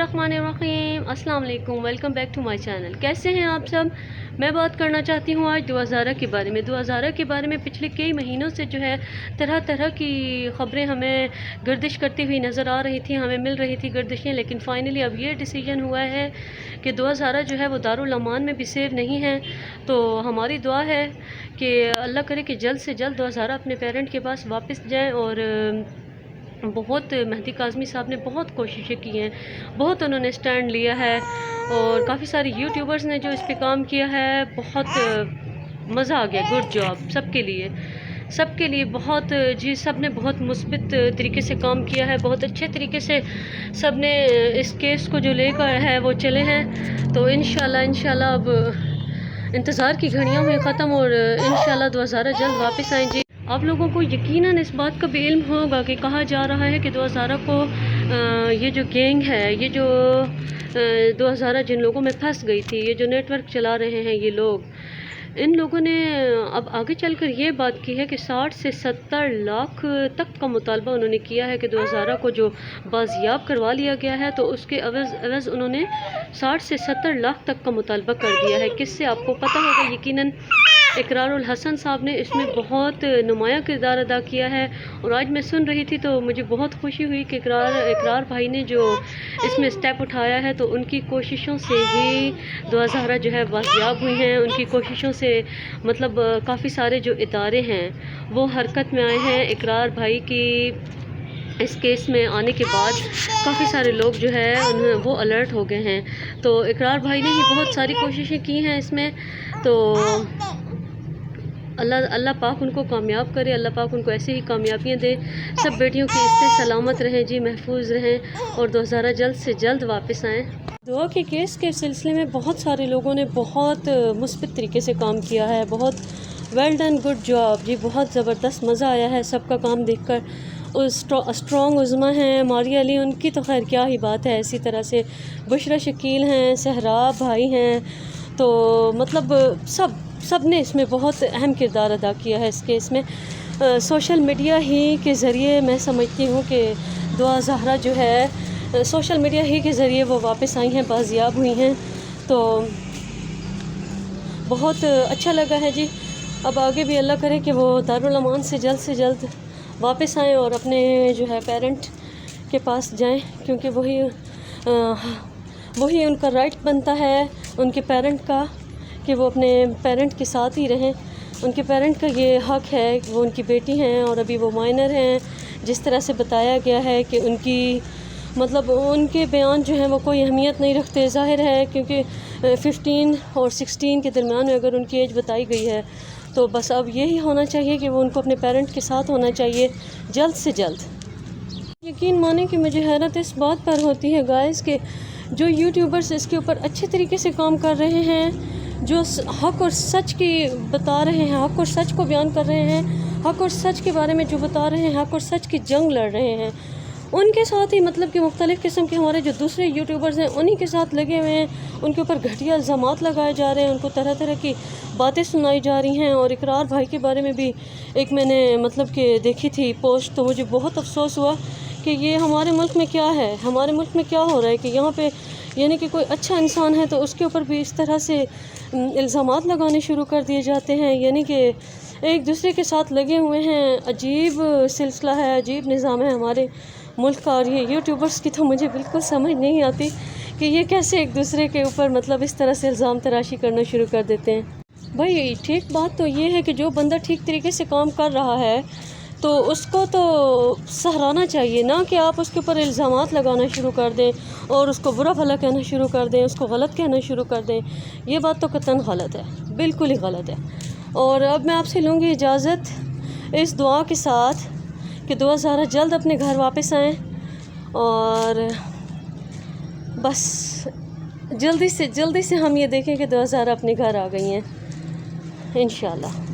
बिस्मिल्लाहिर्रहमानिर्रहीम। अस्सलाम वालेकुम, welcome back to my channel. कैसे हैं आप सब? मैं बात करना चाहती हूँ आज दुआ ज़ारा के बारे में। दुआ ज़ारा के बारे में पिछले कई महीनों से जो है तरह तरह की ख़बरें हमें गर्दिश करती हुई नज़र आ रही थी, हमें मिल रही थी गर्दिशें, लेकिन फ़ाइनली अब ये डिसीजन हुआ है कि दुआ ज़ारा जो है वो दारुल अमान में भी सेफ नहीं है। तो हमारी दुआ है कि अल्लाह करे कि जल्द से जल्द दुआ ज़ारा अपने पेरेंट के पास वापस जाएँ। और बहुत मेहदी काज़मी साहब ने बहुत कोशिशें की हैं, बहुत उन्होंने स्टैंड लिया है, और काफ़ी सारे यूट्यूबर्स ने जो इस पे काम किया है, बहुत मज़ा आ गया। गुड जॉब सबके लिए बहुत जी, सब ने बहुत मुस्बित तरीके से काम किया है, बहुत अच्छे तरीके से सब ने इस केस को जो लेकर है वो चले हैं। तो इंशाल्लाह अब इंतज़ार की घड़ियाँ हुई ख़त्म, और इंशाल्लाह दुआ ज़ारा जल्द वापस आएंगी। आप लोगों को यकीनन इस बात का भी इल्म होगा कि कहा जा रहा है कि दुआ ज़ारा को ये जो गैंग है, ये जो दुआ ज़ारा जिन लोगों में फंस गई थी, ये जो नेटवर्क चला रहे हैं ये लोग, इन लोगों ने अब आगे चलकर ये बात की है कि 60 से 70 लाख तक का मुतालबा उन्होंने किया है कि दुआ ज़ारा को जो बाजियाब करवा लिया गया है, तो उसके अवज़ उन्होंने 60 से 70 लाख तक का मुतालबा कर दिया है। किससे? आपको पता होगा यकीनन इकरारुल हसन साहब ने इसमें बहुत नुमायाँ किरदार अदा किया है। और आज मैं सुन रही थी तो मुझे बहुत खुशी हुई कि इकरार भाई ने जो इसमें स्टेप उठाया है, तो उनकी कोशिशों से ही दुआ ज़ारा जो है बाजियाब हुई हैं। उनकी कोशिशों से मतलब काफ़ी सारे जो इदारे हैं वो हरकत में आए हैं। इकरार भाई की इस केस में आने के बाद काफ़ी सारे लोग जो है वो अलर्ट हो गए हैं। तो इकरार भाई ने ही बहुत सारी कोशिशें की हैं इसमें। तो अल्लाह पाक उनको कामयाब करे, अल्लाह पाक उनको ऐसे ही कामयाबियाँ दे। सब बेटियों की इस्ते सलामत रहें जी, महफूज रहें, और दुआ ज़ारा जल्द से जल्द वापस आएँ। दुआ के केस के सिलसिले में बहुत सारे लोगों ने बहुत मुस्बित तरीके से काम किया है। बहुत वेल डन, गुड जॉब जी, बहुत ज़बरदस्त मज़ा आया है सबका काम देखकर। स्ट्रॉन्ग उज़मा हैं, मारिया अली, उनकी तो खैर क्या ही बात है। इसी तरह से बुशरा शकील हैं, सहराब भाई हैं, तो मतलब सब ने इसमें बहुत अहम किरदार अदा किया है इस केस में। सोशल मीडिया ही के ज़रिए मैं समझती हूँ कि दुआ ज़ारा जो है सोशल मीडिया ही के ज़रिए वो वापस आई हैं, बाजियाब हुई हैं। तो बहुत अच्छा लगा है जी। अब आगे भी अल्लाह करे कि वो दारुल अमान से जल्द वापस आएँ और अपने जो है पेरेंट के पास जाएं, क्योंकि वही उनका राइट बनता है उनके पेरेंट का कि वो अपने पेरेंट के साथ ही रहें। उनके पेरेंट का ये हक़ है कि वो उनकी बेटी हैं और अभी वो माइनर हैं। जिस तरह से बताया गया है कि उनकी मतलब उनके बयान जो हैं वो कोई अहमियत नहीं रखते, ज़ाहिर है, क्योंकि 15 और 16 के दरमियान में अगर उनकी एज बताई गई है, तो बस अब यही होना चाहिए कि वो उनको अपने पेरेंट के साथ होना चाहिए जल्द से जल्द। यकीन माने कि मुझे हैरत इस बात पर होती है गाइस कि जो यूट्यूबर्स इसके ऊपर अच्छे तरीके से काम कर रहे हैं, जो हक़ और सच की बता रहे हैं, हक़ और सच को बयान कर रहे हैं, हक़ और सच के बारे में जो बता रहे हैं, हक़ और सच की जंग लड़ रहे हैं, उनके साथ ही मतलब कि मुख्तलिफ़ किस्म के हमारे जो दूसरे यूट्यूबर्स हैं उन्हीं के साथ लगे हुए हैं। उनके ऊपर घटिया इल्ज़ामात लगाए जा रहे हैं, उनको तरह तरह की बातें सुनाई जा रही हैं। और इकरार भाई के बारे में भी एक मैंने मतलब कि देखी थी पोस्ट, तो मुझे बहुत अफसोस हुआ कि ये हमारे मुल्क में क्या है, हमारे मुल्क में क्या हो रहा है कि यहाँ पे यानी कि कोई अच्छा इंसान है तो उसके ऊपर भी इस तरह से इल्ज़ामात लगाने शुरू कर दिए जाते हैं। यानी कि एक दूसरे के साथ लगे हुए हैं। अजीब सिलसिला है, अजीब निज़ाम है हमारे मुल्क का। और ये यूट्यूबर्स की तो मुझे बिल्कुल समझ नहीं आती कि ये कैसे एक दूसरे के ऊपर मतलब इस तरह से इल्ज़ाम तराशी करना शुरू कर देते हैं। भाई ठीक बात तो ये है कि जो बंदा ठीक तरीके से काम कर रहा है तो उसको तो सराहना चाहिए, ना कि आप उसके ऊपर इल्ज़ामात लगाना शुरू कर दें और उसको बुरा भला कहना शुरू कर दें, उसको गलत कहना शुरू कर दें। ये बात तो कतई गलत है, बिल्कुल ही गलत है। और अब मैं आपसे लूँगी इजाज़त इस दुआ के साथ कि दुआ ज़ारा जल्द अपने घर वापस आएँ, और बस जल्दी से हम ये देखें कि दुआ ज़ारा अपने घर आ गई हैं इंशाल्लाह।